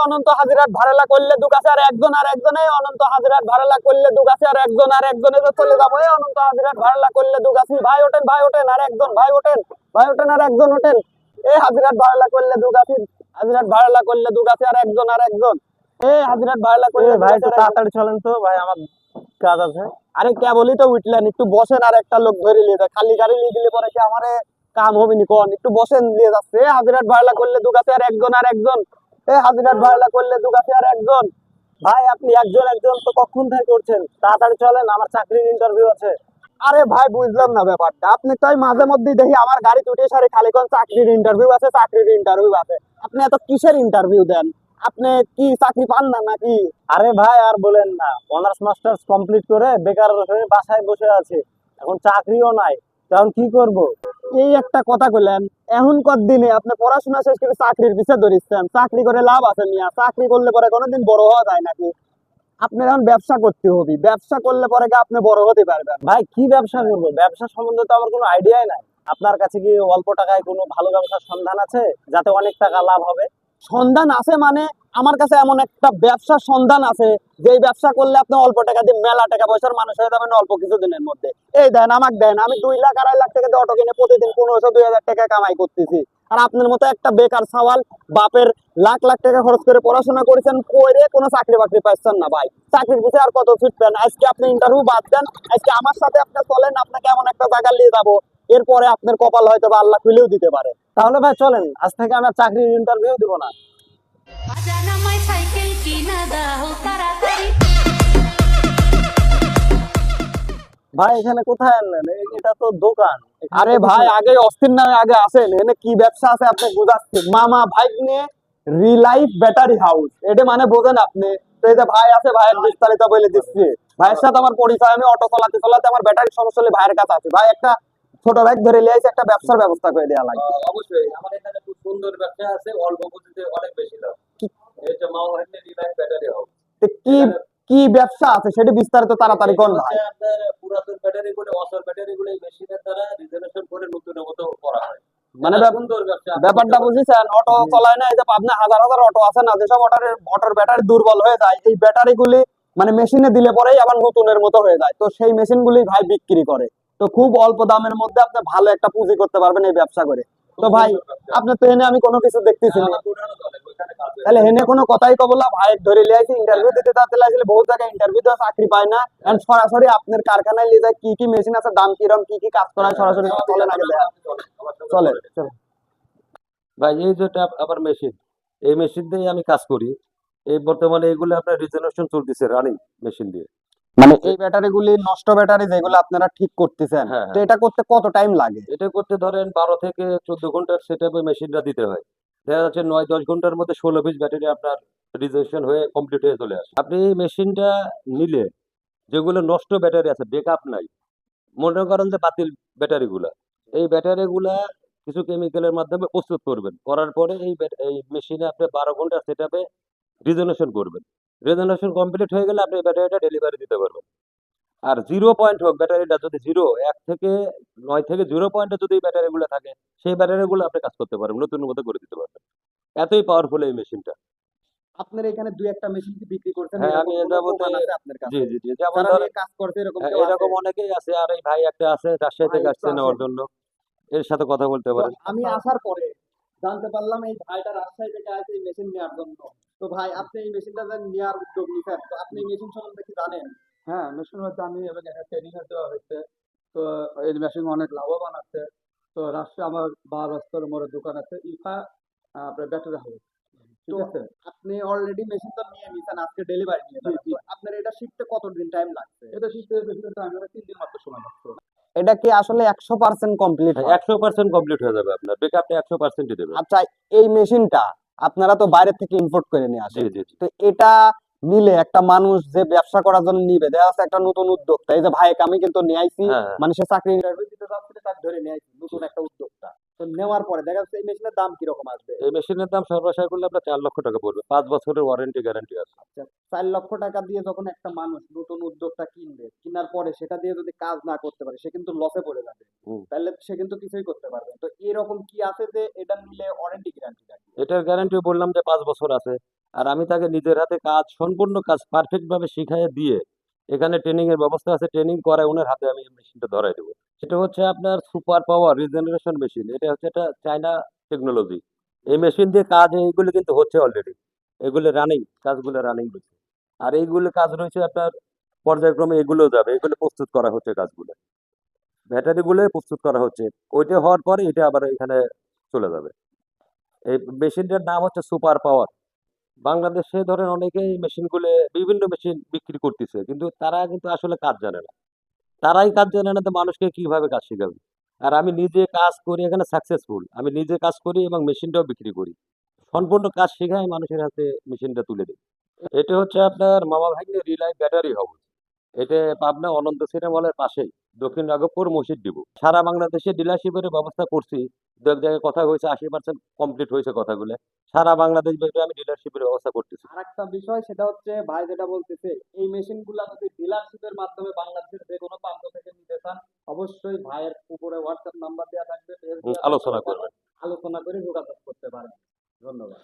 অনন্ত হাজিরাত ভাড়া করলে দুঃখ আছে আর একজন আর একজনে অনন্ত হাজিরাত ভাড়া করলে দুঃখ আছে আর একজন আর একজনে তো চলে যাবো অনন্ত হাজিরাত ভাড়া করলে দুঃখ আছে ভাই ওঠেন আর একজন ভাই ওঠেন আর একজন ওঠেন এই হাজিরাত ভাড়া করলে দুঃখ আছে হাজিরাত ভাড়া করলে দুঃখ আছে আর একজন এই হাজিরাত ভাড়া করলে ভাই একটু তাড়াতাড়ি চলেন তো ভাই, আমার কাজ আছে। আরে কেবলই তো উঠলেন, একটু বসেন আর একটা লোক ধরে নিয়ে যায়, খালি গাড়ি নিয়ে গেলে পরে কি আমারে কাম হবে নি কোন, একটু বসেন নিয়ে যাচ্ছে হাজিরাত ভাড়া করলে দুঃখ আছে আর একজন এই হাজিরাত ভাড়া করলে দুঃখ আছে আর একজন। ভাই আপনি একজন একজন তো কখন থেকে করছেন, তাড়াতাড়ি চলেন, আমার চাকরির ইন্টারভিউ আছে। আরে ভাই বুঝলাম না ব্যাপারটা, আপনি তো মাঝে মধ্যেই দেখি আমার গাড়ি উঠে সারি খালি কোন চাকরির ইন্টারভিউ আছে আপনি এত কিসের ইন্টারভিউ দেন? আপনি কি চাকরি পান না নাকি? আরে ভাই আর বলেন না, অনার্স মাস্টার্স কমপ্লিট করে বেকার হয়ে বাসায় বসে আছে, এখন চাকরিও নাই, তখন কি করব? এই একটা কথা কইলেন, এখনকার দিনে আপনি পড়াশোনা শেষ করে চাকরির পিছে ধরিচ্ছেন, চাকরি করে লাভ আছে মিয়া? চাকরি করলে পরে কোনোদিন বড় হওয়া যায় নাকি? আপনি এখন ব্যবসা করতে হবে, ব্যবসা করলে পরে কি আপনি বড় হতে পারবেন। ভাই কি ব্যবসা করবো? ব্যবসা সম্বন্ধে তো আমার কোনো আইডিয়াই নাই। আপনার কাছে কি অল্প টাকায় কোনো ভালো ব্যবসার সন্ধান আছে, যাতে অনেক টাকা লাভ হবে? সন্ধান আছে মানে আমার কাছে এমন একটা ব্যবসার সন্ধান আছে, যে ব্যবসা করলে আপনি অল্প টাকা দিয়ে মেলা টাকা পয়সার মানুষ হয়ে যাবেন অল্প কিছু দিনের মধ্যে। এই দেন আমাকে দেন, আমি 2 লাখ 2.5 লাখ টাকা দিয়ে অটো কিনে প্রতিদিন 1500 2000 টাকা কামাই করতেছি। আর আপনার মতো একটা বেকার সওয়াল বাপের লাখ লাখ টাকা খরচ করে পড়াশোনা করেছেন, কইরে কোনো চাকরি বাকরি পাচ্ছেন না ভাই। চাকরির পিছনে আর কত ছুটবেন? আজকে আপনি ইন্টারভিউ বাদ দেন, আজকে আমার সাথে আপনি চলেন, আপনাকে এমন একটা জায়গা নিয়ে যাবো, এরপরে আপনার কপাল হয়তো বা আল্লাহ খুলেও দিতে পারে। তাহলে ভাই চলেন, আজ থেকে আমার চাকরির ইন্টারভিউ দিব না। ভাই এখানে কোথায় আনলেন? এটা তো দোকান। আরে ভাই আগে অস্থির নামে আগে আসেন, এনে কি ব্যবসা আছে আপনি বুঝাচ্ছেন? মামা ভাই নিয়ে রিলাইফ ব্যাটারি হাউস, এটা মানে বোঝেন আপনি? তো এই যে ভাই আছে, ভাইয়ের বিস্তারিত বলে দিচ্ছি। ভাইয়ের সাথে আমার পরিচয়, আমি অটো চালাতে চালাতে আমার ব্যাটারি সমস্যা হলে ভাইয়ের কাছে আছে। ভাই একটা ছোট ব্যাগ ধরে নিয়ে এসে একটা ব্যবসার ব্যবস্থা করে দেওয়া লাগবে। অবশ্যই আমার এখানে খুব সুন্দর ব্যবসা আছে, অল্প পুঁজিতে অনেক বেশি লাভ। এই যে মাও হচ্ছে রিলায়েন্স ব্যাটারি হাউস। তো কি কি ব্যবসা আছে সেটা বিস্তারিত তাড়াতাড়ি কোন ভাই। আপনার পুরাতন ব্যাটারি গুলো, অসল ব্যাটারি গুলো এই মেশিনের দ্বারা রিজেনারেশন করে নতুনের মতো করা হয়। মানে সুন্দর ব্যবসা। ব্যাপারটা বুঝেছেন? অটো চলায় না, এই যে আপনার হাজার হাজার অটো আছে না, যেসব অটোর ব্যাটারি দুর্বল হয়ে যায়, এই ব্যাটারি গুলি মানে মেশিনে দিলে পরেই আবার নতুনের মতো হয়ে যায়। তো সেই মেশিন গুলি ভাই বিক্রি করে, তো খুব অল্প দামের মধ্যে আপনি ভালো একটা পুঁজি করতে পারবেন এই ব্যবসা করে। তো ভাই আপনি তো এনে আমি কোনো কিছু দেখতেছি না, তাহলে এনে কোনো কথাই কব না। ভাই ধরে লিয়ে ইন্টারভিউ দিতে তাতে লাগলে বহু জায়গায় ইন্টারভিউ দেওয়া চাকরি পায় না, কারণ সরাসরি আপনার কারখানায় নিয়ে যায় কি কি মেশিন আছে, দাম কিরকম, কি কি কাজ করায়, সরাসরি চলেন আগে দেখা। চলে ভাই এই যেটা আবার মেশিন, এই মেশিন দিয়ে আমি কাজ করি। এই বর্তমানে এগুলো আপনার রিজেনারেশন চলতেছে রানিং মেশিন দিয়ে। মানে এই ব্যাটারি গুলি নষ্ট ব্যাটারি যেগুলো আপনারা ঠিক করতেছেন, হ্যাঁ, তো এটা করতে কত টাইম লাগে? এটা করতে ধরেন 12 থেকে 14 ঘন্টার সেটআপে মেশিনটা দিতে হয়। দেখা যাচ্ছে 9-10 ঘন্টার মধ্যে 16 পিস ব্যাটারি আপনার রিজেনারেশন হয়ে কমপ্লিট হয়ে চলে আসে। আপনি এই মেশিনটা নিলে যেগুলো নষ্ট ব্যাটারি আছে, ব্যাকআপ নাই, মনে করেন যে বাতিল ব্যাটারিগুলা, এই ব্যাটারিগুলা কিছু কেমিক্যালের মাধ্যমে প্রস্তুত করবেন, করার পরে এই মেশিনে আপনি 12 ঘন্টা সেটআপে রিজেনারেশন করবেন। রিজেনারেশন কমপ্লিট হয়ে গেলে আপনি ব্যাটারিটা ডেলিভারি দিতে পারবেন। আর 0 পয়েন্ট হোক ব্যাটারিটা, যদি 1 থেকে 9 থেকে 0 পয়েন্টে যদি এই ব্যাটারিগুলো থাকে, সেই ব্যাটারিগুলো আপনি কাজ করতে পারবেন, নতুন মতো করে দিতে পারবেন। এতই পাওয়ারফুল এই মেশিনটা। আপনার এখানে দুই একটা মেশিন কি বিক্রি করছেন? হ্যাঁ, এরকম আমি কোনো যাবতে দোকান আছে আপনার কাছে জি জি জি, যেমন যারা ধরেন নিয়ে কাজ করছে এরকম হ্যাঁ, কেউ আছে? এরকম অনেকেই আছে। আর এই ভাই একটা আছে রাজশাহী ভাই থেকে একটু আসছে নেওয়ার আসেন। জন্য, এর সাথে কথা বলতে তো পারেন। আমি আসার পরে জানতে পারলাম এই ভাইটা রাজশাহী থেকে আসে এই মেশিন নেওয়ার জন্য। তো ভাই আপনি এই মেশিনটা যে নেওয়ার উদ্যোগ নিছেন, তো আপনি এই মেশিন সম্বন্ধে কি জানেন? হ্যাঁ, মেশিন হচ্ছে আমি এবং এখানে ট্রেনিং দেওয়া হয়েছে। তো এই মেশিন অনেক লাভবান আছে। তো রাষ্ট্রে আমার 12 মোড়ে দোকান আছে, ইফা আপনার ব্যাটারি হাউস। ঠিক তো আছে। আপনি অলরেডি মেশিন তো নিয়ে নিছেন, আজকে ডেলিভারি নিয়ে যাবেন, তো আপনার এটা শিখতে কতদিন টাইম লাগছে? এটা শিখতে বেশি টাইম লাগে, 3 দিন মাত্র সময় লাগছে। এটা কি আসলে 100% কমপ্লিট হয়? 100% কমপ্লিট হয়ে যাবে, আপনার ব্যাকআপটা 100%ই দেবে। আচ্ছা, এই মেশিনটা আপনারা তো বাইরে থেকে ইম্পোর্ট করে নিয়ে জি আসেন, জি জি। তো এটা নিলে একটা মানুষ যে ব্যবসা করার জন্য নিবে, দেখা যাচ্ছে একটা নতুন উদ্যোক্তা, এই যে ভাইকে আমি কিন্তু নিয়ে আইছি, হ্যাঁ হ্যাঁ। মানে সে চাকরি ইন্টারভিউ দিতে যাচ্ছিল, তাকে ধরে নিয়ে আইছি, নতুন একটা উদ্যোক্তা। তো নেওয়ার পরে দেখা যাচ্ছে এই মেশিনের দাম কিরকম আসবে? এই মেশিনের দাম সর্বশেষ করলে আপনার 4 লক্ষ টাকা পড়বে, 5 বছরের ওয়ারেন্টি গ্যারান্টি আছে। আচ্ছা, 4 লক্ষ টাকা দিয়ে যখন একটা মানুষ নতুন উদ্যোক্তা কিনবে, কেনার পরে সেটা দিয়ে যদি কাজ না করতে পারে, সে কিন্তু লসে পড়ে যাবে, হুম। তাহলে সে কিন্তু কিছুই করতে পারবে না। তো এরকম কি আছে যে এটা নিলে ওয়ারেন্টি গ্যারান্টি থাকে? এটার গ্যারান্টি বললাম যে 5 বছর আছে। আর আমি তাকে নিজের হাতে কাজ সম্পূর্ণ কাজ পারফেক্ট ভাবে শিখাইয়ে দিয়ে এখানে ট্রেনিং এর ব্যবস্থা আছে, ট্রেনিং করায় ওনার হাতে আমি মেশিনটা ধরাই দেবো। সেটা হচ্ছে আপনার সুপার পাওয়ার রিজেনারেশন মেশিন। এটা হচ্ছে একটা চায়না টেকনোলজি। এই মেশিন দিয়ে কাজ এইগুলো কিন্তু হচ্ছে অলরেডি, এগুলো রানিং, কাজগুলো রানিং হচ্ছে। আর এইগুলো কাজ রয়েছে আপনার পর্যায়ক্রমে, এগুলো যাবে, এগুলো প্রস্তুত করা হচ্ছে কাজগুলো, ব্যাটারি গুলো প্রস্তুত করা হচ্ছে। ওইটা হওয়ার পরে এটা আবার এখানে চলে যাবে। এই মেশিনটার নাম হচ্ছে সুপার পাওয়ার। বাংলাদেশে ধরেন অনেকেই মেশিনগুলো, বিভিন্ন মেশিন বিক্রি করতেছে, কিন্তু তারা কিন্তু আসলে কাজ জানে না। তারাই কাজ জানে না তো মানুষকে কিভাবে কাজ শেখাবে। আর আমি নিজে কাজ করি এখানে সাকসেসফুল, আমি নিজে কাজ করি এবং মেশিনটাও বিক্রি করি, সম্পূর্ণ কাজ শেখাই মানুষের হাতে মেশিনটা তুলে দিই। এটা হচ্ছে আপনার মামা ভাগ্নে রিলাই ব্যাটারি হাউস। এটা পাবনা অনন্ত সিনেমা হলের পাশেই, দক্ষিণ রাঘবপুর মসজিদ ডিপো। সারা বাংলাদেশে ডিলারশিপের ব্যবস্থা করছি। দু এক জায়গায় কথা হয়েছে, 80% কমপ্লিট হয়েছে কথাগুলো। সারা বাংলাদেশ ব্যাপী আমি ডিলারশিপের ব্যবস্থা করতেছি। আরেকটা বিষয় সেটা হচ্ছে ভাই যেটা বলতেছে, এই মেশিন গুলা যদি ডিলারশিপের মাধ্যমে বাংলাদেশের যে কোনো প্রান্ত থেকে নিতে চান, অবশ্যই ভাইয়ের উপরে হোয়াটসঅ্যাপ নাম্বার দেওয়া থাকবে, পেজ দেওয়া থাকবে, আলোচনা ওখানে করবেন। আলোচনা করে যোগাযোগ করতে পারেন। ধন্যবাদ।